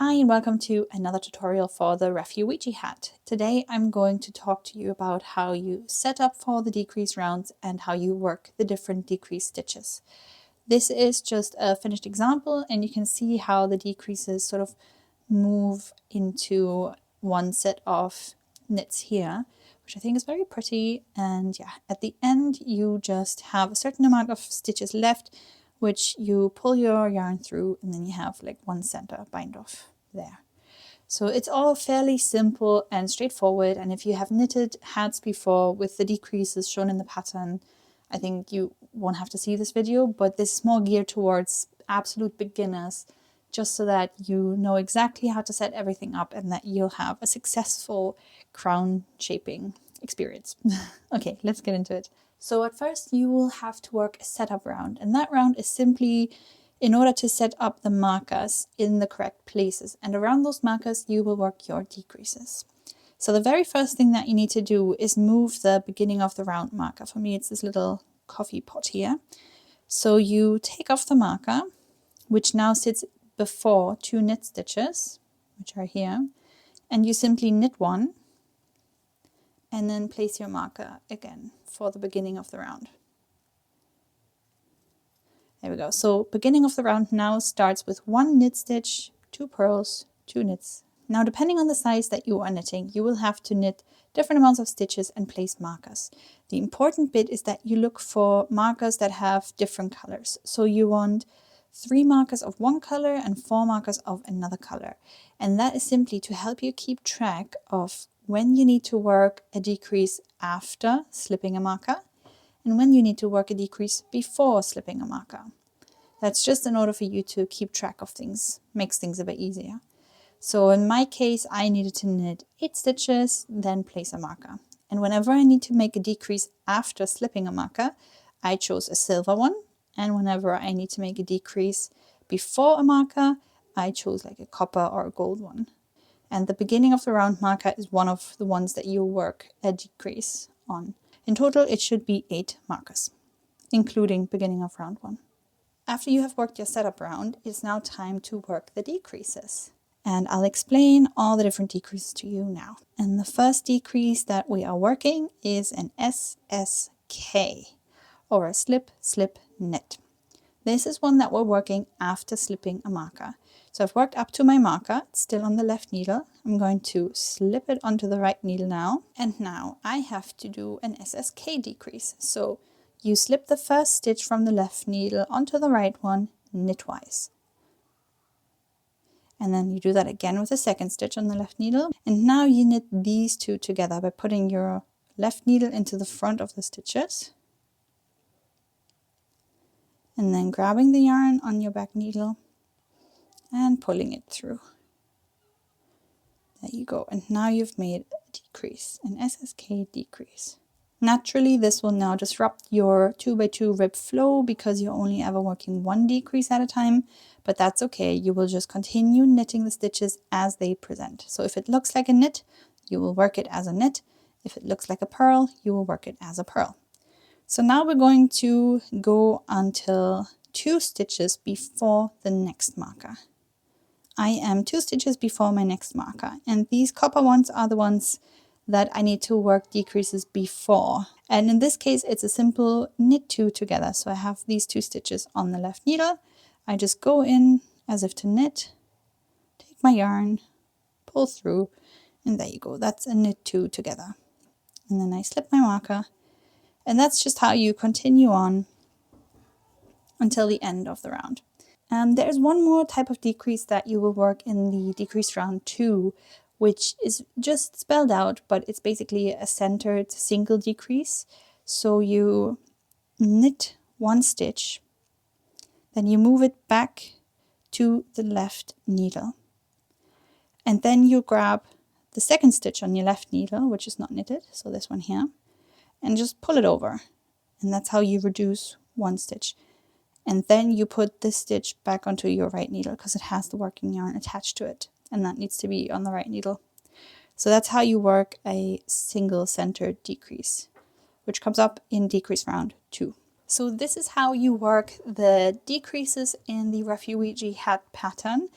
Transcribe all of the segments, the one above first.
Hi and welcome to another tutorial for the Refuweegee Hat. Today I'm going to talk to you about how you set up for the decrease rounds and how you work the different decrease stitches. This is just a finished example and you can see how the decreases sort of move into one set of knits here, which I think is very pretty. And yeah, at the end you just have a certain amount of stitches left, which you pull your yarn through, and then you have like one center bind off there. So it's all fairly simple and straightforward, and if you have knitted hats before with the decreases shown in the pattern, I think you won't have to see this video, but this is more geared towards absolute beginners, just so that you know exactly how to set everything up and that you'll have a successful crown shaping experience. Okay, let's get into it. So at first you will have to work a setup round, and that round is simply in order to set up the markers in the correct places, and around those markers you will work your decreases. So the very first thing that you need to do is move the beginning of the round marker. For me it's this little coffee pot here. So you take off the marker, which now sits before two knit stitches, which are here, and you simply knit one and then place your marker again for the beginning of the round. There we go. So beginning of the round now starts with one knit stitch, two purls, two knits. Now depending on the size that you are knitting, you will have to knit different amounts of stitches and place markers. The important bit is that you look for markers that have different colors. So you want 3 markers of one color and 4 markers of another color. And that is simply to help you keep track of when you need to work a decrease after slipping a marker and when you need to work a decrease before slipping a marker. That's just in order for you to keep track of things, makes things a bit easier. So in my case, I needed to knit 8 stitches, then place a marker. And whenever I need to make a decrease after slipping a marker, I chose a silver one. And whenever I need to make a decrease before a marker, I chose like a copper or a gold one. And the beginning of the round marker is one of the ones that you work a decrease on. In total, it should be 8 markers, including beginning of round 1. After you have worked your setup round, it's now time to work the decreases. And I'll explain all the different decreases to you now. And the first decrease that we are working is an SSK, or a slip, slip, knit. This is one that we're working after slipping a marker. So I've worked up to my marker, it's still on the left needle. I'm going to slip it onto the right needle now. And now I have to do an SSK decrease. So you slip the first stitch from the left needle onto the right one, knitwise. And then you do that again with the second stitch on the left needle. And now you knit these two together by putting your left needle into the front of the stitches. And then grabbing the yarn on your back needle and pulling it through. There you go. And now you've made a decrease, an SSK decrease. Naturally, this will now disrupt your 2x2 rib flow because you're only ever working one decrease at a time, but that's okay. You will just continue knitting the stitches as they present. So if it looks like a knit, you will work it as a knit. If it looks like a purl, you will work it as a purl. So now we're going to go until 2 stitches before the next marker. I am 2 stitches before my next marker, and these copper ones are the ones that I need to work decreases before. And in this case, it's a simple knit 2 together. So I have these 2 stitches on the left needle. I just go in as if to knit, take my yarn, pull through, and there you go. That's a knit 2 together. And then I slip my marker. And that's just how you continue on until the end of the round. There's one more type of decrease that you will work in the decrease round 2, which is just spelled out, but it's basically a centered single decrease. So you knit 1 stitch, then you move it back to the left needle. And then you grab the second stitch on your left needle, which is not knitted, so this one here, and just pull it over. And that's how you reduce 1 stitch. And then you put this stitch back onto your right needle because it has the working yarn attached to it, and that needs to be on the right needle. So that's how you work a single centered decrease, which comes up in decrease round 2. So this is how you work the decreases in the Refuweegee Hat pattern.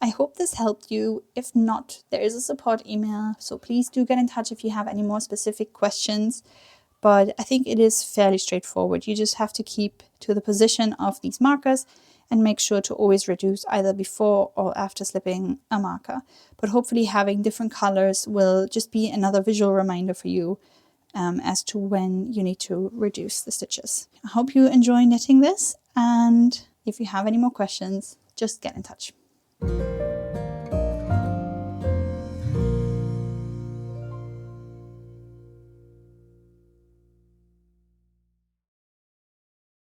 I hope this helped you. If not, there is a support email, so please do get in touch if you have any more specific questions. But I think it is fairly straightforward. You just have to keep to the position of these markers and make sure to always reduce either before or after slipping a marker. But hopefully having different colors will just be another visual reminder for you as to when you need to reduce the stitches. I hope you enjoy knitting this, and if you have any more questions, just get in touch.